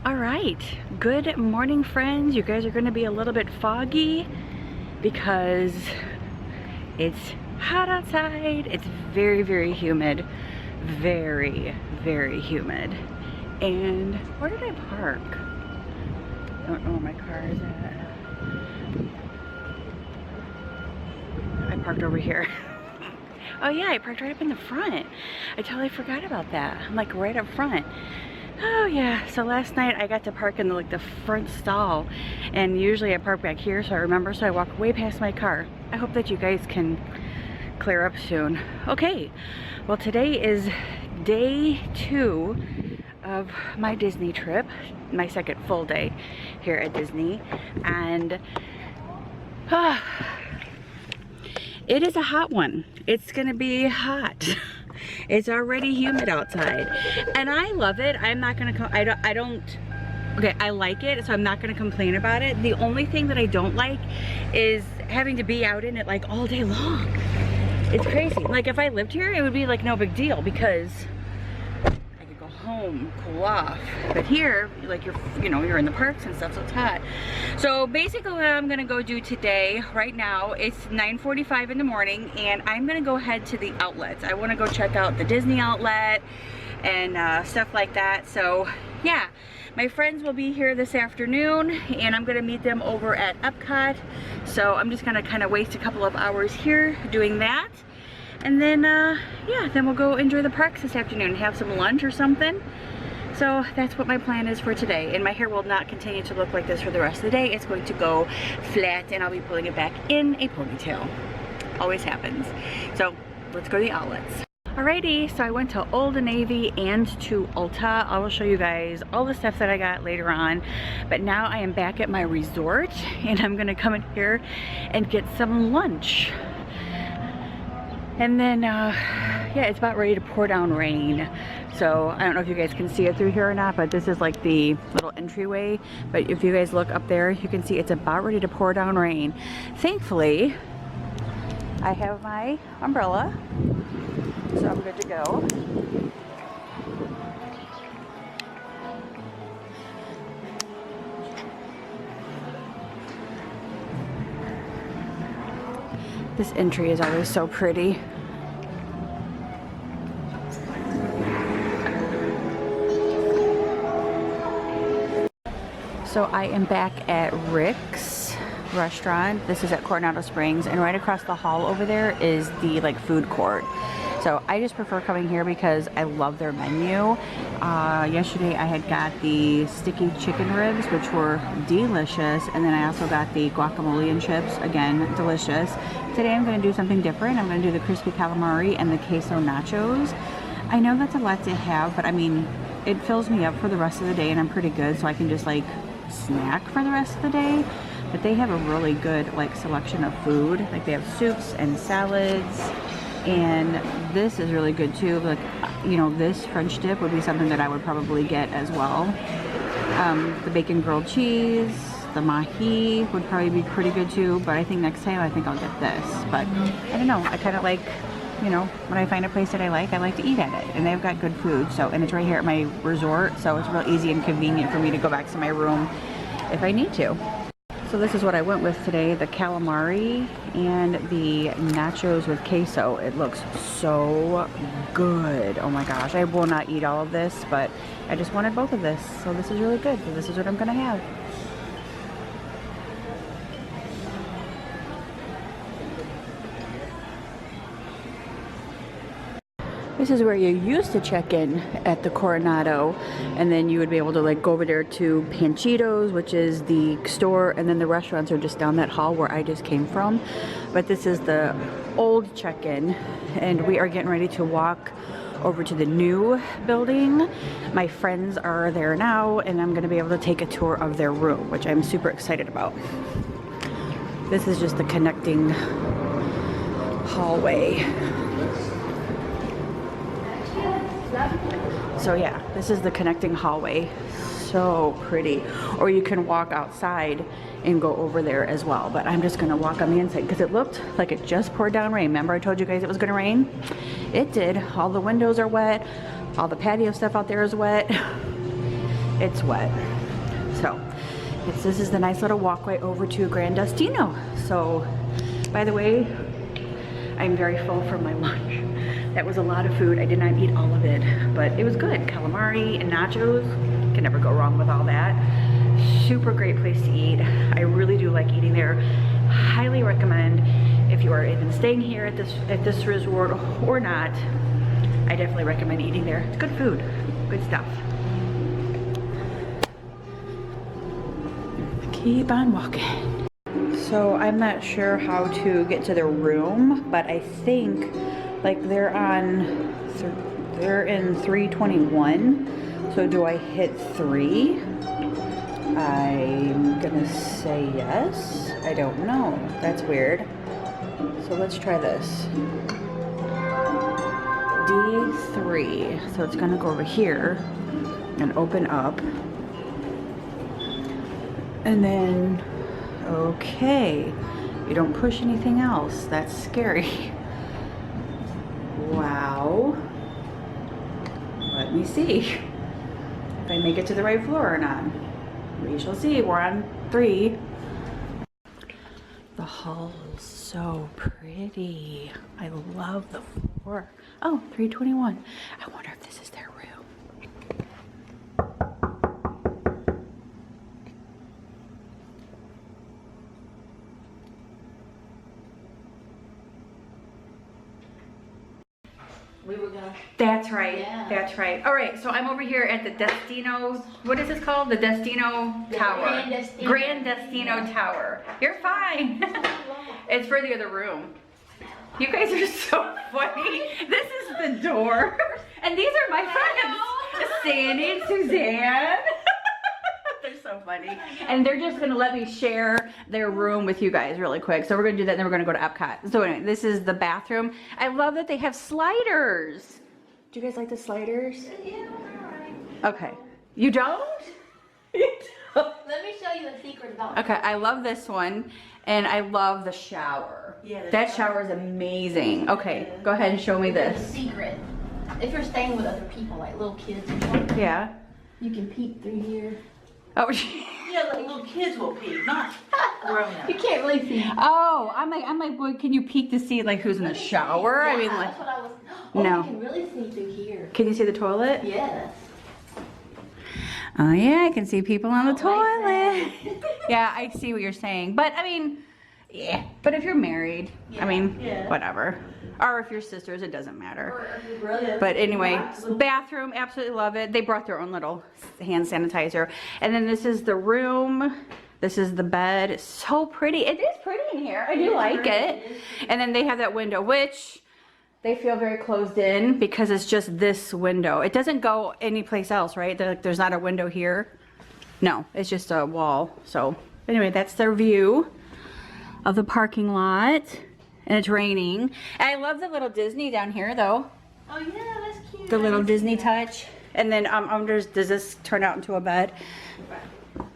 All right, good morning friends. You guys are going to be a little bit foggy because it's hot outside. It's very, very humid. Very, very humid. And where did I park? I don't know where my car is at. I parked over here. Oh yeah, I parked right up in the front. I totally forgot about that. I'm like right up front. Oh yeah, so last night I got to park in the front stall, and usually I park back here, so I remember, so I walk way past my car. I hope that you guys can clear up soon. Okay, well today is day 2 of my Disney trip, my second full day here at Disney, and it is a hot one. It's gonna be hot. It's already humid outside, and I love it. I'm not gonna okay, I like it, so I'm not gonna complain about it. The only thing that I don't like is having to be out in it like all day long. It's crazy. Like if I lived here, it would be like no big deal because I could go home, cool off. But here, like you're in the parks and stuff, so it's hot. So basically what I'm gonna go do today, right now, it's 9:45 in the morning, and I'm gonna go head to the outlets. I wanna go check out the Disney outlet and stuff like that. So yeah, my friends will be here this afternoon, and I'm gonna meet them over at Epcot. So I'm just gonna kind of waste a couple of hours here doing that. And then, yeah, then we'll go enjoy the parks this afternoon, have some lunch or something. So that's what my plan is for today. And my hair will not continue to look like this for the rest of the day. It's going to go flat, and I'll be pulling it back in a ponytail. Always happens. So let's go to the outlets. Alrighty, so I went to Old Navy and to Ulta. I will show you guys all the stuff that I got later on. But now I am back at my resort, and I'm gonna come in here and get some lunch. And then, yeah, it's about ready to pour down rain. So I don't know if you guys can see it through here or not, but this is like the little entryway. But if you guys look up there, you can see it's about ready to pour down rain. Thankfully, I have my umbrella, so I'm good to go. This entry is always so pretty. So I am back at Rick's restaurant. This is at Coronado Springs, and right across the hall over there is the food court. So I just prefer coming here because I love their menu. Yesterday I had got the sticky chicken ribs, which were delicious, and then I also got the guacamole and chips, again, delicious. Today I'm going to do something different. I'm going to do the crispy calamari and the queso nachos. I know that's a lot to have, but I mean, it fills me up for the rest of the day, and I'm pretty good, so I can just snack for the rest of the day. But they have a really good selection of food. Like they have soups and salads, and this is really good too. This French dip would be something that I would probably get as well. The bacon grilled cheese, the mahi would probably be pretty good too, but I think next time I'll get this. But I don't know, I kind of when I find a place that I like to eat at it, and they've got good food. So, and it's right here at my resort, so it's real easy and convenient for me to go back to my room if I need to. So this is what I went with today, the calamari and the nachos with queso. It looks so good. Oh my gosh, I will not eat all of this, but I just wanted both of this. So this is really good. So this is what I'm gonna have. This is where you used to check in at the Coronado, and then you would be able to go over there to Panchitos, which is the store, and then the restaurants are just down that hall where I just came from. But this is the old check-in, and we are getting ready to walk over to the new building. My friends are there now, and I'm gonna be able to take a tour of their room, which I'm super excited about. This is just the connecting hallway. So yeah, this is the connecting hallway. So pretty. Or you can walk outside and go over there as well. But I'm just gonna walk on the inside because it looked like it just poured down rain. Remember I told you guys it was gonna rain? It did. All the windows are wet. All the patio stuff out there is wet. it's wet. So this is the nice little walkway over to Grand Destino. So, by the way, I'm very full from my lunch. That was a lot of food. I did not eat all of it, but it was good. Calamari and nachos, can never go wrong with all that. Super great place to eat. I really do like eating there. Highly recommend if you are even staying here at this resort or not. I definitely recommend eating there. It's good food, good stuff. Keep on walking. So I'm not sure how to get to their room, but I think like they're in 321. So do I hit 3? I'm gonna say yes. I don't know. That's weird. So let's try this. D3. So it's gonna go over here and open up. And then, okay. You don't push anything else. That's scary. Wow. Let me see if I make it to the right floor or not. We shall see. We're on 3. The hall is so pretty. I love the floor. Oh, 321. I wonder if this is their room. That's right. Yeah. That's right. All right. So I'm over here at the Destino. What is this called? The Destino Tower. Grand Destino Tower. You're fine. It's for the other room. You guys are so funny. This is the door, and these are my friends, Sandy and Suzanne. They're so funny, and they're just gonna let me share their room with you guys really quick. So we're gonna do that, and then we're gonna go to Epcot. So anyway, this is the bathroom. I love that they have sliders. Do you guys like the sliders? Yeah, alright. Okay. You don't? You don't? Let me show you a secret about Okay, I love this one, and I love the shower. Yeah, that shower is amazing. Okay, go ahead and show me There's this. a secret. If you're staying with other people, like little kids or something, Yeah. you can peek through here. Oh. Yeah, like little kids will peek, not grown up. You can't really see. Oh, I'm like, boy, can you peek to see like who's in the shower? Yeah, I mean, like, that's what I was. Oh, no. You can really see through here. Can you see the toilet? Yes. Oh yeah, I can see people on the Oh, my toilet. Yeah, I see what you're saying, but I mean, yeah. But if you're married, I mean, whatever. Or if you're sisters, it doesn't matter. Or if your brother. But anyway, bathroom, absolutely love it. They brought their own little hand sanitizer. And then this is the room. This is the bed. It's so pretty. It is pretty in here. I do like it. And then they have that window, which they feel very closed in because it's just this window. It doesn't go anyplace else, right? There's not a window here. No, it's just a wall. So anyway, that's their view of the parking lot. And it's raining. And I love the little Disney down here though. Oh yeah, that's cute. The little Disney touch. And then does this turn out into a bed?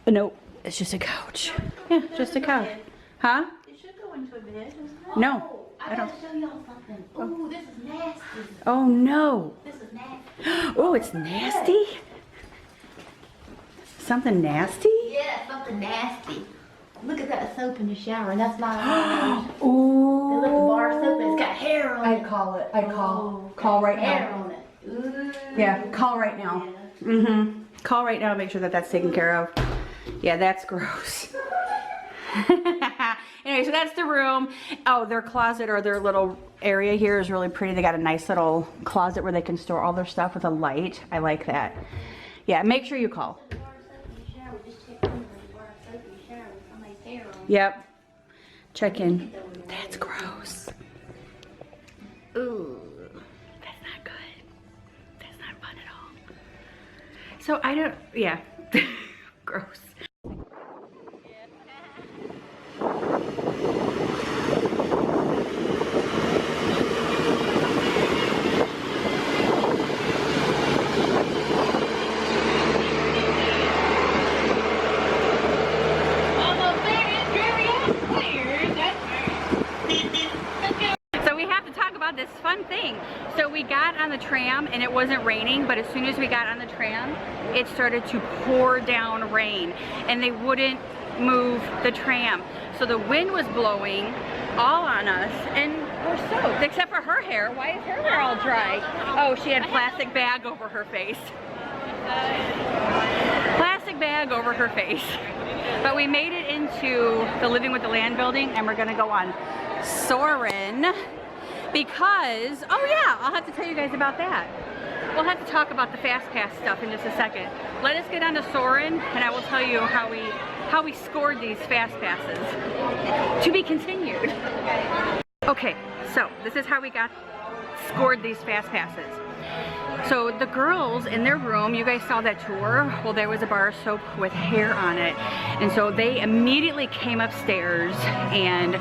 Nope, it's just a couch. Yeah, just a couch. Huh? It should go into a bed, doesn't it? No, I gotta show y'all something. Oh, this is nasty. Oh no. This is nasty. Oh, it's nasty? Something nasty? Yeah, something nasty. Look at that soap in the shower, and that's not ours. Ooh. Look at the bar soap, and it's got hair on it. I'd call it. I'd Oh, call right hair now. on it. Ooh. Yeah, call right now. Mm-hmm. Call right now, make sure that that's taken care of. Yeah, that's gross. Anyway, so that's the room. Oh, their closet or their little area here is really pretty. They got a nice little closet where they can store all their stuff with a light. I like that. Yeah, make sure you call. The bar soap in the shower, just check in the bar soap in the shower with somebody's hair on it. Yep. Check in. That's gross. Ooh, that's not good. That's not fun at all. So I don't, yeah, gross. So we have to talk about this fun thing. So we we got on the tram and it wasn't raining, but as soon as we got on the tram, it started to pour down rain and they wouldn't move the tram. So the wind was blowing all on us and we're soaked, except for her hair. Why is her hair all dry? Oh, she had a plastic bag over her face. Plastic bag over her face. But we made it into the Living with the Land building and we're gonna go on Soarin' because, oh yeah, I'll have to tell you guys about that. We'll have to talk about the Fast Pass stuff in just a second. Let us get on to Soarin' and I will tell you how we scored these Fast Passes. To be continued. Okay, so this is how we scored these Fast Passes. So the girls in their room, you guys saw that tour? Well, there was a bar of soap with hair on it. And so they immediately came upstairs and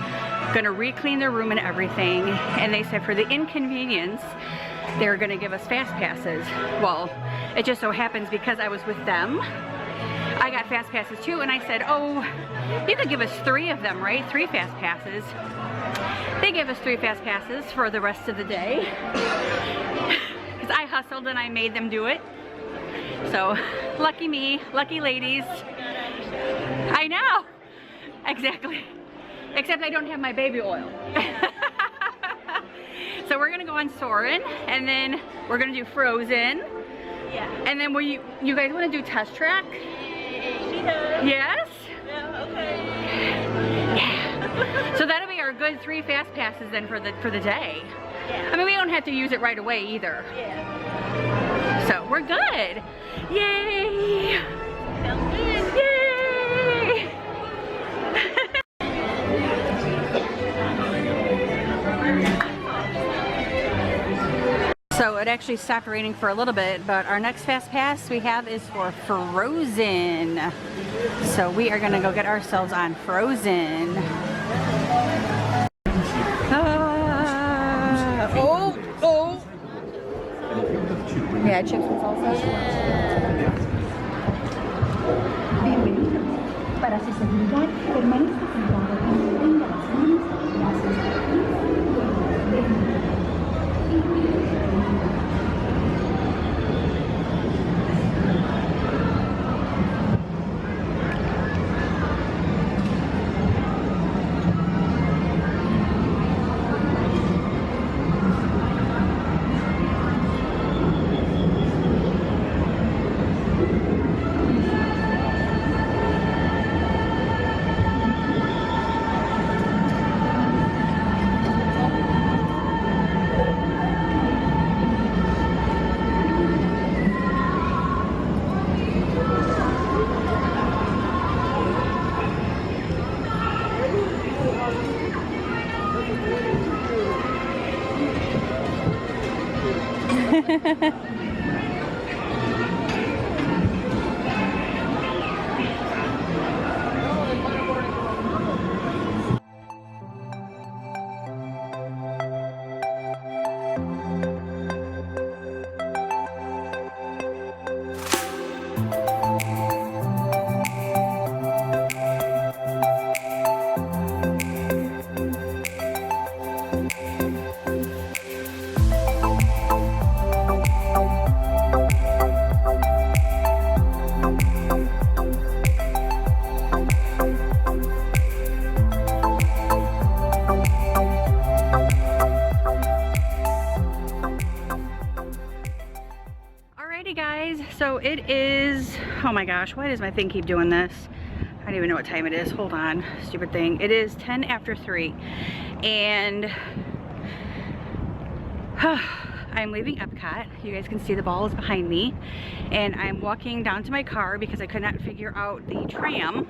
gonna re-clean their room and everything. And they said for the inconvenience, they're gonna give us Fast Passes. Well, it just so happens because I was with them, I got Fast Passes too. And I said, oh, you could give us 3 of them, right? 3 Fast Passes. They gave us 3 Fast Passes for the rest of the day. Because I hustled and I made them do it. So, lucky me, lucky ladies. I know, exactly. Except I don't have my baby oil. So we're gonna go on Soarin' and then we're gonna do Frozen. Yeah. And then you guys wanna do Test Track? She does. Yes? Yeah, okay. Yeah. So that'll be our good 3 Fast Passes then for the day. Yeah. I mean, we don't have to use it right away either. Yeah. So we're good. Yay! Sounds good. Yay! So it actually stopped raining for a little bit, but our next Fast Pass we have is for Frozen. So we are gonna go get ourselves on Frozen. Oh! Yeah, chips and salsa. Bienvenidos. Para su seguridad, permanezca sentado y tenga las manos So it is, oh my gosh, why does my thing keep doing this? I don't even know what time it is. Hold on, stupid thing. It is 10 after 3 and I'm leaving Epcot. You guys can see the ball is behind me and I'm walking down to my car because I could not figure out the tram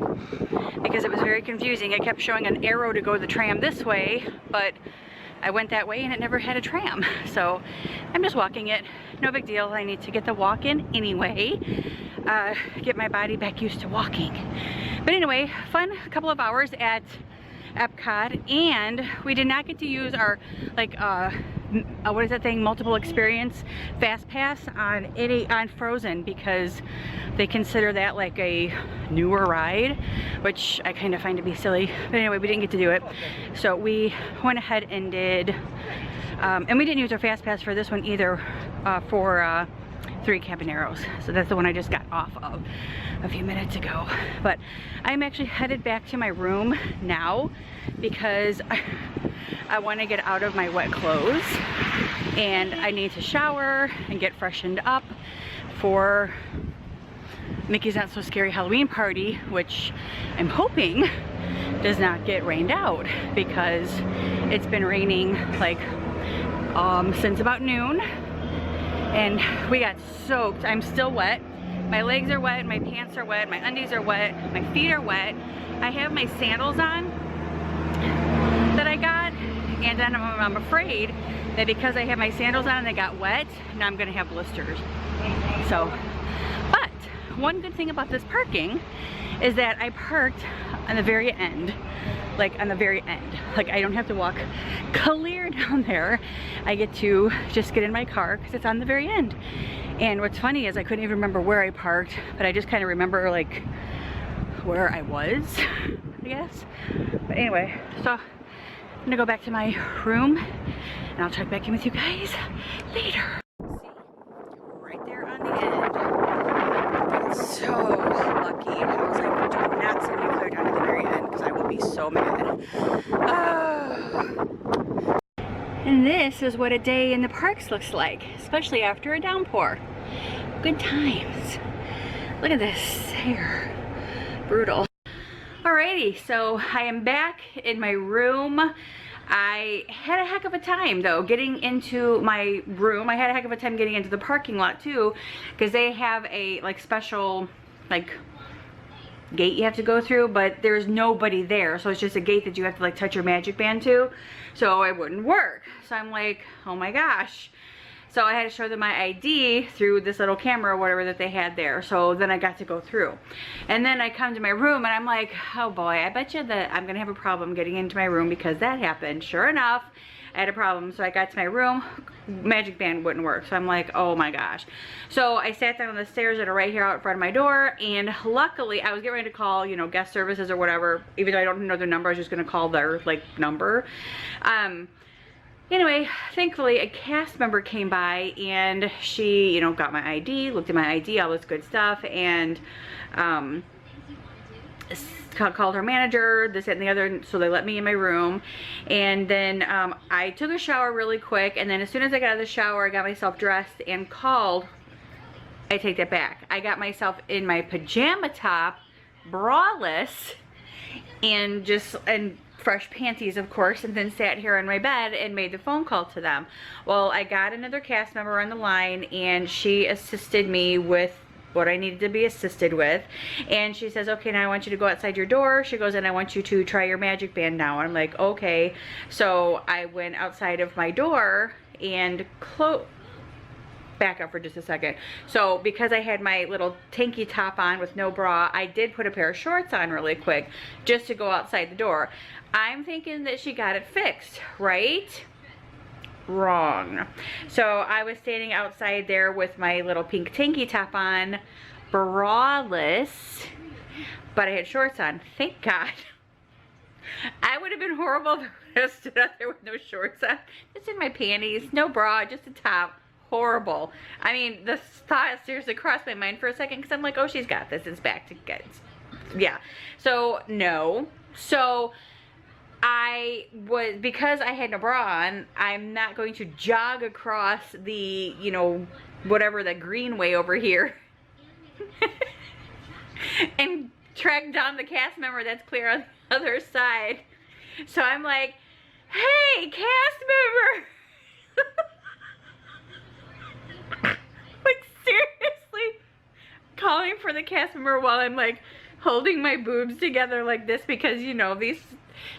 because it was very confusing. It kept showing an arrow to go the tram this way, but I went that way and it never had a tram. So I'm just walking it. No big deal. I need to get the walk in anyway. Get my body back used to walking. But anyway, fun couple of hours at Epcot, and we did not get to use our what is that thing, multiple experience fast pass on Frozen, because they consider that like a newer ride, which I kind of find to be silly. But anyway, we didn't get to do it, so we went ahead and did, and we didn't use our fast pass for this one either, for 3 Cabaneros. So that's the one I just got off of a few minutes ago. But I'm actually headed back to my room now because I want to get out of my wet clothes and I need to shower and get freshened up for Mickey's Not So Scary Halloween party, which I'm hoping does not get rained out, because it's been raining like since about noon and we got soaked. I'm still wet. My legs are wet, my pants are wet, my undies are wet, my feet are wet. I have my sandals on that I got, and then I'm afraid that because I have my sandals on and they got wet, now I'm gonna have blisters. So, but one good thing about this parking is that I parked on the very end. Like on the very end. Like I don't have to walk clear down there. I get to just get in my car because it's on the very end. And what's funny is I couldn't even remember where I parked, but I just kind of remember like where I was, I guess. But anyway, so I'm gonna go back to my room and I'll check back in with you guys later. See, right there on the end. Got so lucky. I was like, do not send me clear down to the very end because I will be so mad. Oh. And this is what a day in the parks looks like, especially after a downpour. Good times. Look at this hair. Brutal. Alrighty, so I am back in my room. I had a heck of a time though getting into my room. I had a heck of a time getting into the parking lot too, because they have a like special like gate you have to go through, but there's nobody there, so it's just a gate that you have to like touch your magic band to, so it wouldn't work. So I'm like, oh my gosh. So I had to show them my ID through this little camera or whatever that they had there. So then I got to go through. And then I come to my room and I'm like, oh boy, I bet you that I'm gonna have a problem getting into my room because that happened. Sure enough, I had a problem. So I got to my room, magic band wouldn't work. So I'm like, oh my gosh. So I sat down on the stairs that are right here out in front of my door, and luckily I was getting ready to call, you know, guest services or whatever. Even though I don't know their number, I was just gonna call their like number. Anyway, thankfully a cast member came by and she, you know, got my ID, looked at my ID, all this good stuff, and called her manager, this, that, and the other, so they let me in my room. And then I took a shower really quick, and then as soon as I got out of the shower, I got myself dressed and called. I take that back. I got myself in my pajama top, braless, and fresh panties, of course, and then sat here on my bed and made the phone call to them. Well, I got another cast member on the line, and she assisted me with what I needed to be assisted with. And she says, okay, now I want you to go outside your door. She goes, and I want you to try your magic band now. And I'm like, okay. So I went outside of my door and back up for just a second. So because I had my little tanky top on with no bra, I did put a pair of shorts on really quick just to go outside the door. I'm thinking that she got it fixed, right? Wrong. So I was standing outside there with my little pink tanky top on, braless, but I had shorts on. Thank God. I would have been horrible if I stood out there with no shorts on. Just in my panties, no bra, just a top. Horrible. I mean, the thought seriously crossed my mind for a second because I'm like, oh, she's got this. It's back to good. Yeah. So, no. So, because I had no bra on, I'm not going to jog across the, you know, whatever, the greenway over here and track down the cast member that's clear on the other side. So I'm like, hey, cast member. Like, seriously, calling for the cast member while I'm like holding my boobs together like this, because, you know, these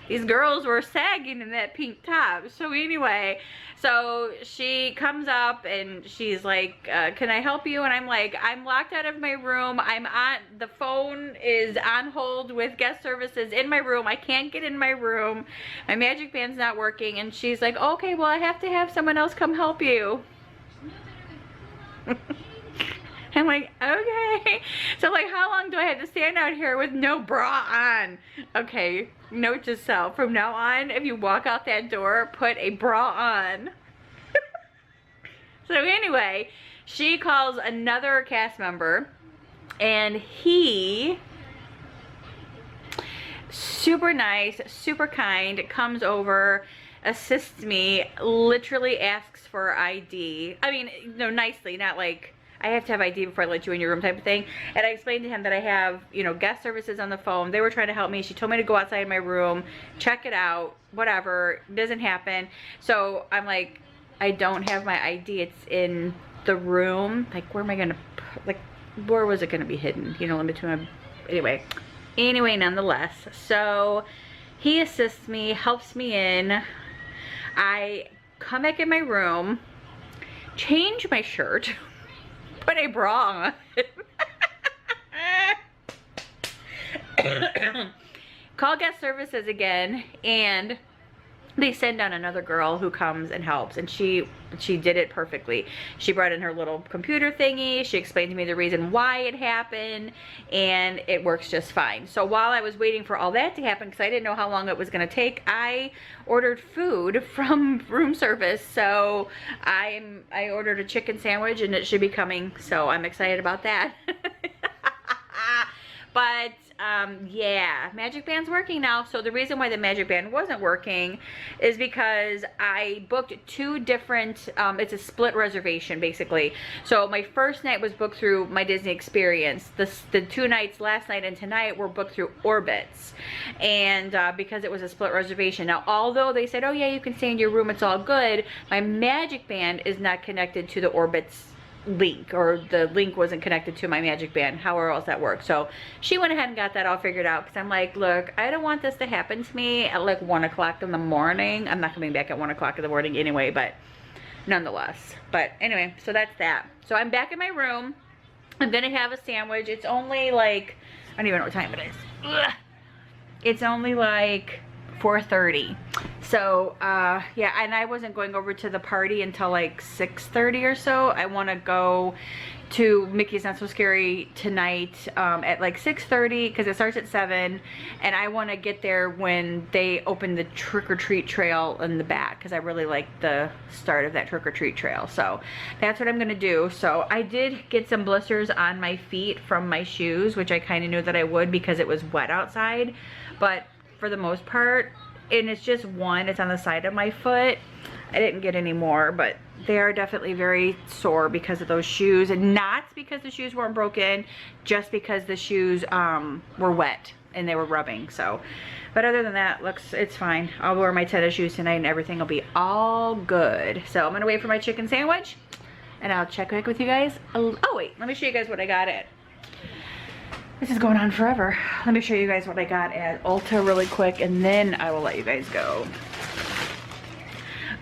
these girls were sagging in that pink top. So anyway, so she comes up and she's like, can I help you? And I'm like, I'm locked out of my room. The phone is on hold with guest services in my room. I can't get in my room. My magic band's not working. And she's like, okay, well, I have to have someone else come help you. I'm like, okay. So like, how long do I have to stand out here with no bra on? Okay, note to self, from now on, if you walk out that door, put a bra on. So anyway, she calls another cast member, and he, super nice, super kind, comes over, assists me, literally asks for ID. I mean, no, nicely, not like, I have to have ID before I let you in your room type of thing. And I explained to him that I have, you know, guest services on the phone. They were trying to help me. She told me to go outside my room, check it out, whatever. Doesn't happen. So I'm like, I don't have my ID. It's in the room. Like, where am I going to, like, where was it going to be hidden? You know, in between my, anyway, nonetheless. So he assists me, helps me in. I come back in my room, change my shirt, put a bra on. Call guest services again, and they send down another girl who comes and helps, and she did it perfectly. She brought in her little computer thingy. She explained to me the reason why it happened, and it works just fine. So while I was waiting for all that to happen, because I didn't know how long it was going to take, I ordered food from room service. So I ordered a chicken sandwich, and it should be coming, so I'm excited about that. But yeah, Magic Band's working now. So the reason why the Magic Band wasn't working is because I booked two different, it's a split reservation basically. So my first night was booked through my Disney Experience. The 2 nights, last night and tonight, were booked through Orbitz. And because it was a split reservation. Now, although they said, oh yeah, you can stay in your room, it's all good, my Magic Band is not connected to the Orbitz link, or the link wasn't connected to my Magic Band, however else that works. So she went ahead and got that all figured out, because I'm like, look, I don't want this to happen to me at like 1 o'clock in the morning. I'm not coming back at 1 o'clock in the morning anyway, but nonetheless. But anyway, so that's that. So I'm back in my room. I'm gonna have a sandwich. It's only like, I don't even know what time it is. Ugh. It's only like 4:30. So yeah, and I wasn't going over to the party until like 6:30 or so. I want to go to Mickey's Not So Scary tonight at like 6:30, because it starts at 7, and I want to get there when they open the trick-or-treat trail in the back, because I really like the start of that trick-or-treat trail. So that's what I'm gonna do. So I did get some blisters on my feet from my shoes, which I kind of knew that I would because it was wet outside, but for the most part, and it's just one, it's on the side of my foot. I didn't get any more, but they are definitely very sore because of those shoes, and not because the shoes weren't broken, just because the shoes were wet and they were rubbing. So, but other than that, it's fine. I'll wear my tennis shoes tonight and everything will be all good. So I'm gonna wait for my chicken sandwich, and I'll check back with you guys. Oh wait, let me show you guys what I got at. This is going on forever. Let me show you guys what I got at Ulta really quick, and then I will let you guys go.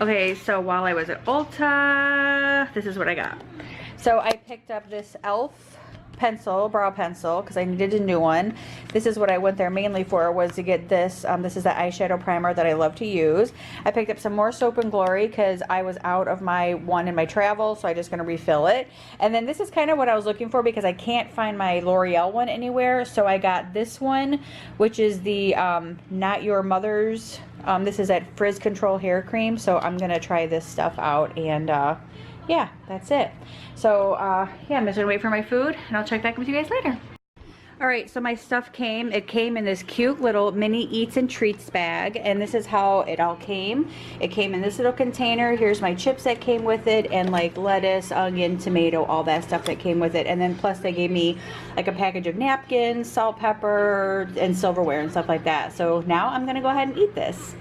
Okay, so while I was at Ulta, this is what I got. So I picked up this e.l.f. pencil, brow pencil, because I needed a new one. This is what I went there mainly for, was to get this. This is the eyeshadow primer that I love to use. I picked up some more Soap and Glory because I was out of my one in my travel, so I'm just going to refill it. And then this is kind of what I was looking for, because I can't find my L'Oreal one anywhere, so I got this one, which is the Not Your Mother's. This is that Frizz Control Hair Cream, so I'm going to try this stuff out, and yeah, that's it. So yeah, I'm just gonna wait for my food, and I'll check back with you guys later. All right, so my stuff came. It came in this cute little mini Eats and Treats bag, and this is how it all came. It came in this little container. Here's my chips that came with it, and like lettuce, onion, tomato, all that stuff that came with it. And then plus they gave me like a package of napkins, salt, pepper, and silverware and stuff like that. So now I'm gonna go ahead and eat this.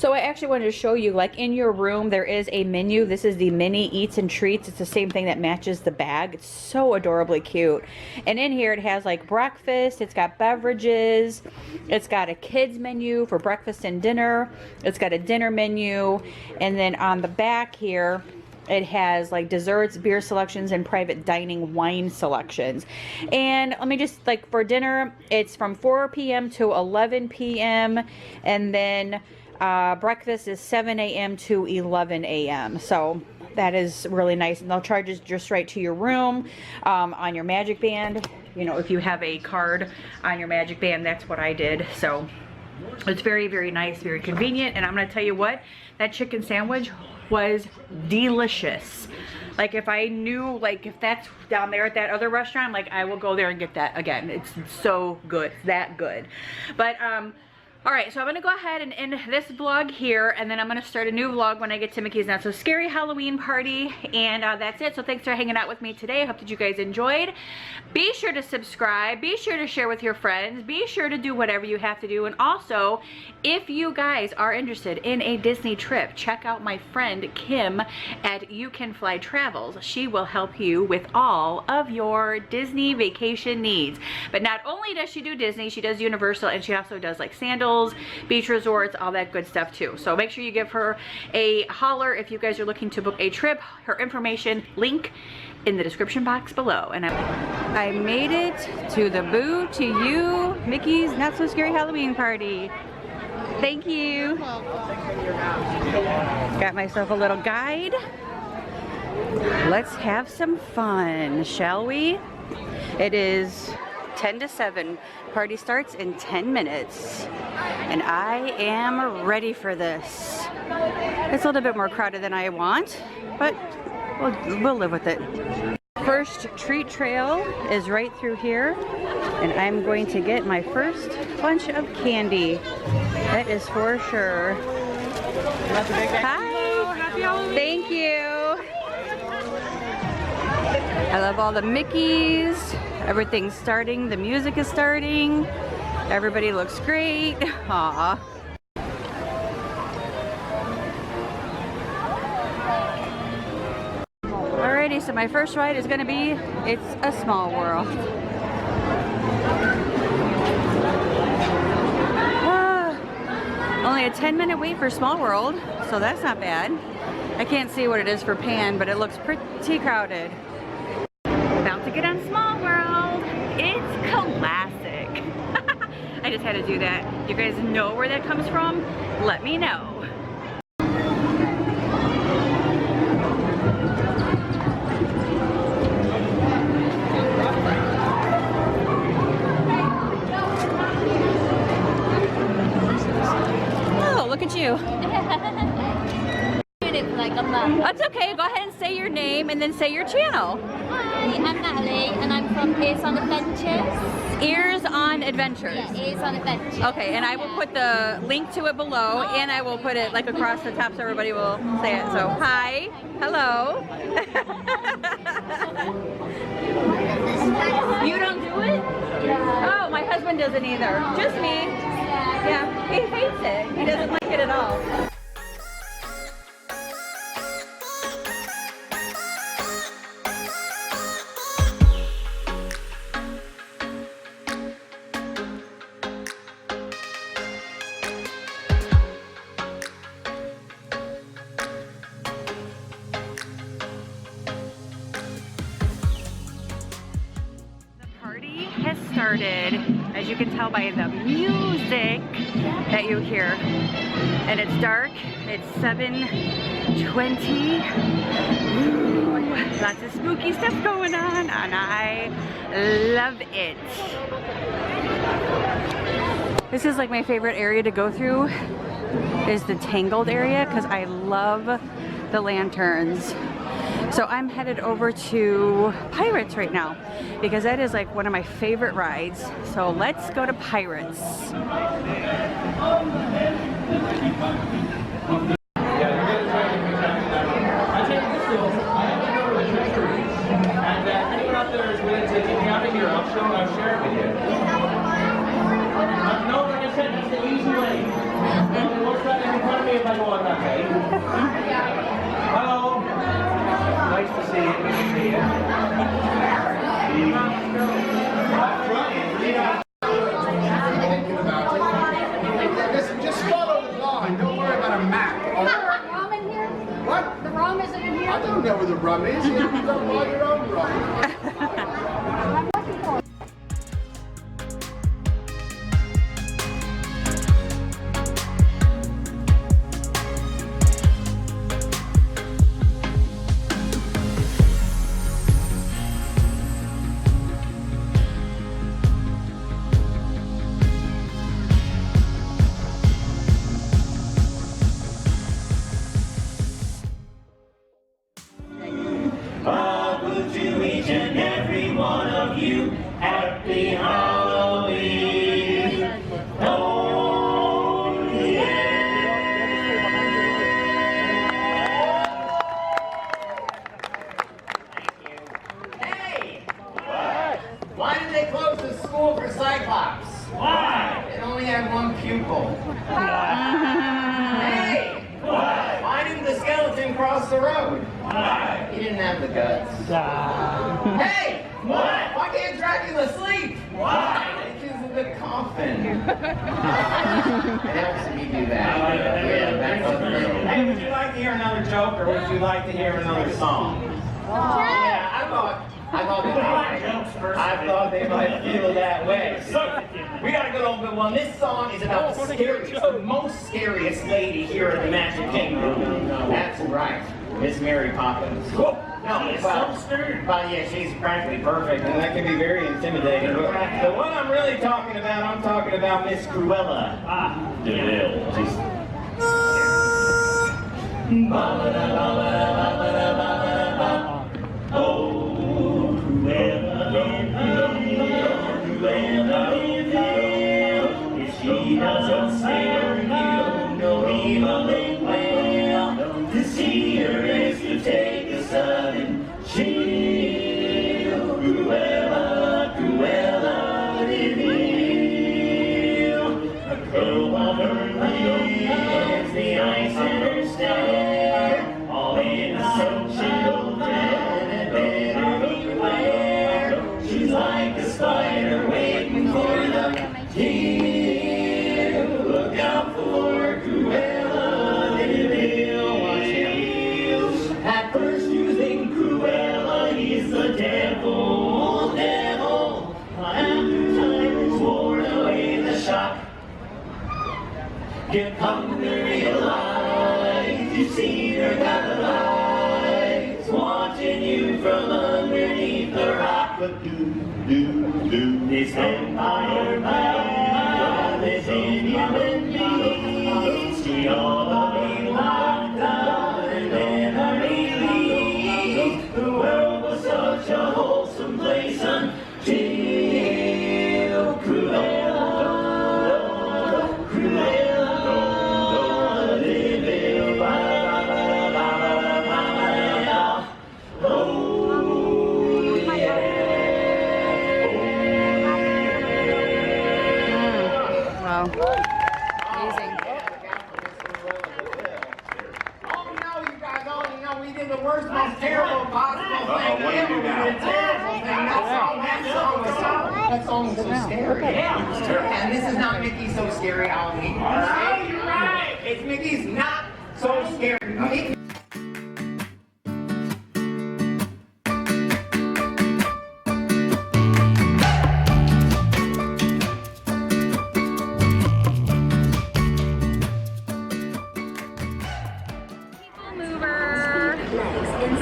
So I actually wanted to show you, like in your room, there is a menu. This is the mini eats and treats. It's the same thing that matches the bag. It's so adorably cute. And in here it has like breakfast, it's got beverages, it's got a kids menu for breakfast and dinner, it's got a dinner menu, and then on the back here it has like desserts, beer selections, and private dining wine selections. And let me just, like for dinner, it's from 4 p.m. to 11 p.m. and then breakfast is 7 a.m. to 11 a.m. So that is really nice, and they'll charge it just right to your room on your Magic Band. You know, if you have a card on your Magic Band, that's what I did. So it's very, very nice, very convenient. And I'm gonna tell you what, that chicken sandwich was delicious. Like if I knew, like if that's down there at that other restaurant, like I will go there and get that again. It's so good, it's that good. But all right, so I'm gonna go ahead and end this vlog here, and then I'm gonna start a new vlog when I get to Mickey's Not So Scary Halloween Party, and that's it. So thanks for hanging out with me today. I hope that you guys enjoyed. Be sure to subscribe, be sure to share with your friends, be sure to do whatever you have to do, and also, if you guys are interested in a Disney trip, check out my friend Kim at You Can Fly Travels. She will help you with all of your Disney vacation needs. But not only does she do Disney, she does Universal, and she also does like sandals, beach resorts, all that good stuff too. So make sure you give her a holler if you guys are looking to book a trip. Her information link in the description box below. And I made it to the Boo to You Mickey's Not So Scary Halloween Party. Thank you. Got myself a little guide. Let's have some fun, shall we? It is 10 to 7. Party starts in 10 minutes. And I am ready for this. It's a little bit more crowded than I want, but we'll live with it. First treat trail is right through here, and I'm going to get my first bunch of candy. That is for sure. Hi! Thank you! I love all the Mickeys. Everything's starting. The music is starting. Everybody looks great. Aww. Alrighty, so my first ride is going to be It's a Small World. Only a 10-minute wait for Small World, so that's not bad. I can't see what it is for Pan, but it looks pretty crowded. About to get on Small World. It's classic. I just had to do that. You guys know where that comes from? Let me know. Oh, look at you. That's okay. Go ahead and say your name and then say your channel. Hi, I'm Natalie and I'm from Ears on Adventures. Ears on Adventures. Yeah, Ears on Adventures. Okay, and I will put the link to it below, and I will put it like across the top so everybody will say it. So, hi, hello. You don't do it? Oh, my husband doesn't either. Just me. Yeah, he hates it. He doesn't like it at all. Has started, as you can tell by the music that you hear, and it's dark. It's 7:20. Lots of spooky stuff going on, and I love it. This is like my favorite area to go through, is the Tangled area, because I love the lanterns. So I'm headed over to Pirates right now because that is like one of my favorite rides. So let's go to Pirates. Anyone out there is willing to take me out of here, I'll share it with you. No, like I said, that's the easy way. What's that in front of me? Okay. Hello. Nice to see you. Good to see you. Listen, just follow the line. Don't worry about a map. Is there rum in here? What? The rum isn't in here? I don't know where the rum is. You have to go buy your own rum. I'm looking for it. To each and every one of you, happy Halloween. Oh, Hey! What? Why did they close the school for Cyclops? why? It only had one pupil. Hey! Why? Why didn't the skeleton cross the road? Why? He didn't have the guts. Hey! What? Why can't Dracula sleep? Why? Because of the coffin. It helps if you do that. Yeah, that's the thing. Hey, would you like to hear another joke, or would you like to hear another song? Yeah, I thought they might feel that way. So, we got a good old good one. This song is about the scariest, the most scariest lady here at the Magic Kingdom. That's right, Miss Mary Poppins. No, well, yeah, she's practically perfect, and that can be very intimidating. But the one I'm really talking about Miss Cruella de Vil. If she doesn't scare you, no evil in well. To see her is to take a sudden chill. Cruella, Cruella de Vil. A curl on her lips, the ice in her stare. All in a children and better beware. She's like a spider waiting for the kill. Look out for Cruella de Vil. At first you think Cruella, he's the devil, devil. After time is worn away the shock, you come to realize you've seen her got the lights watching you from underneath the rock. But this vampire man is in human beings. She ought to be locked up and then released. The world was such a wholesome place until Cruella, Cruella de Vil. Oh, Wow. Amazing. Oh no, you guys only know we did the worst, most terrible possible thing ever. We did a terrible thing. That song was so scary. And this is not Mickey's So Scary Halloween. Oh, you're right. It's Mickey's Not So Scary.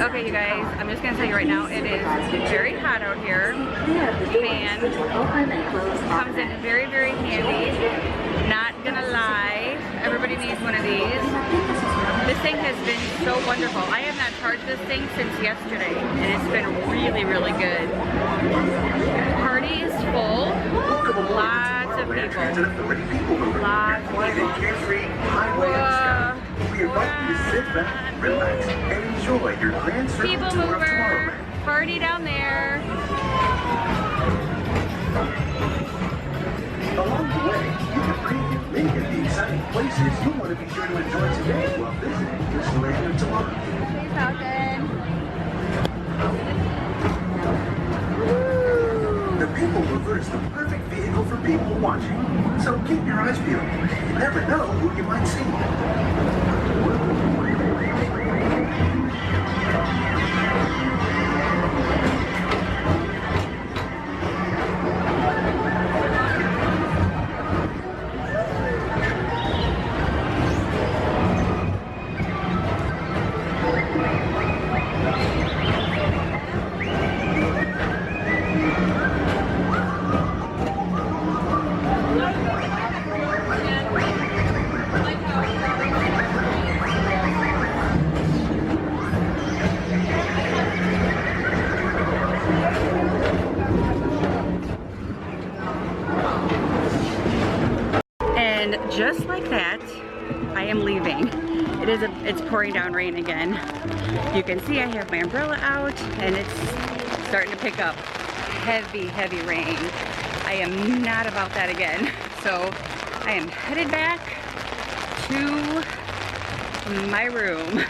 Okay, you guys, I'm just gonna tell you right now, it is very hot out here. Fan comes in very, very handy. Not gonna lie, everybody needs one of these. This thing has been so wonderful. I have not charged this thing since yesterday, and it's been really, really good. Party is full. Lots of people. Lots of people. We invite you to sit back, relax, and enjoy your grand circle People tour of mover. Tomorrowland. Party down there. Along the way, you can preview many of the exciting places you'll want to be sure to enjoy today while visiting Disneyland of tomorrow. Hey, Falcon. The People Mover is the perfect vehicle for people watching. So keep your eyes peeled. You never know who you might see. And just like that, I am leaving. It's pouring down rain again. You can see I have my umbrella out and it's starting to pick up. Heavy, heavy rain. I am not about that again. So I am headed back to my room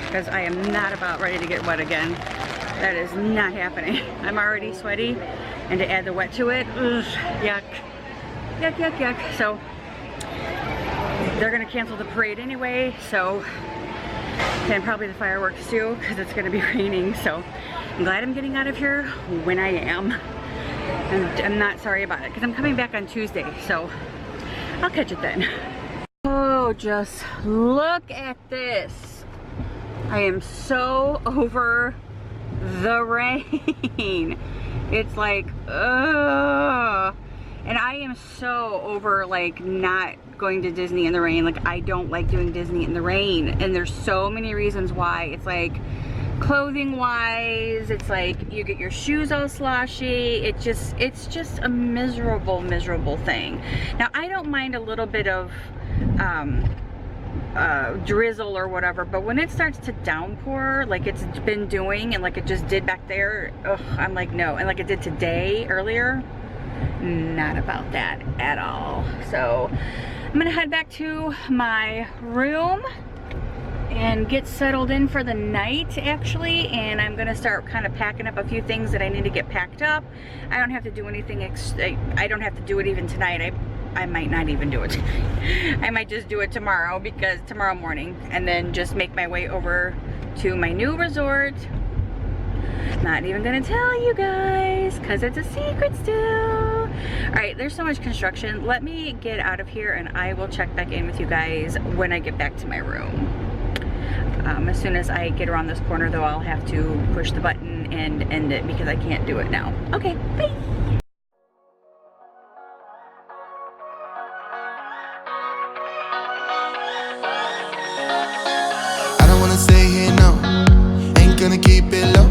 because I am not about ready to get wet again. That is not happening. I'm already sweaty, and to add the wet to it, ugh, yuck. Yuck, yuck, yuck. So they're gonna cancel the parade anyway, so, and probably the fireworks too, because it's gonna be raining. So I'm glad I'm getting out of here when I am. And I'm not sorry about it, because I'm coming back on Tuesday, so I'll catch it then. Oh, just look at this. I am so over the rain. It's like, ugh. And I am so over like not going to Disney in the rain. Like, I don't like doing Disney in the rain. And there's so many reasons why. It's like clothing wise, it's like you get your shoes all sloshy. It's just a miserable, miserable thing. Now, I don't mind a little bit of drizzle or whatever, but when it starts to downpour like it's been doing and like it just did back there, ugh, I'm like, no. And like it did today earlier, not about that at all. So I'm gonna head back to my room and get settled in for the night actually, and I'm gonna start kind of packing up a few things that I need to get packed up. I don't have to do anything I don't have to do it even tonight. I might not even do it. I might just do it tomorrow, because tomorrow morning, and then just make my way over to my new resort. Not even gonna tell you guys because it's a secret still. All right, there's so much construction. Let me get out of here and I will check back in with you guys when I get back to my room. As soon as I get around this corner though, I'll have to push the button and end it because I can't do it now. Okay, bye. I don't wanna stay here, no. Ain't gonna keep it low.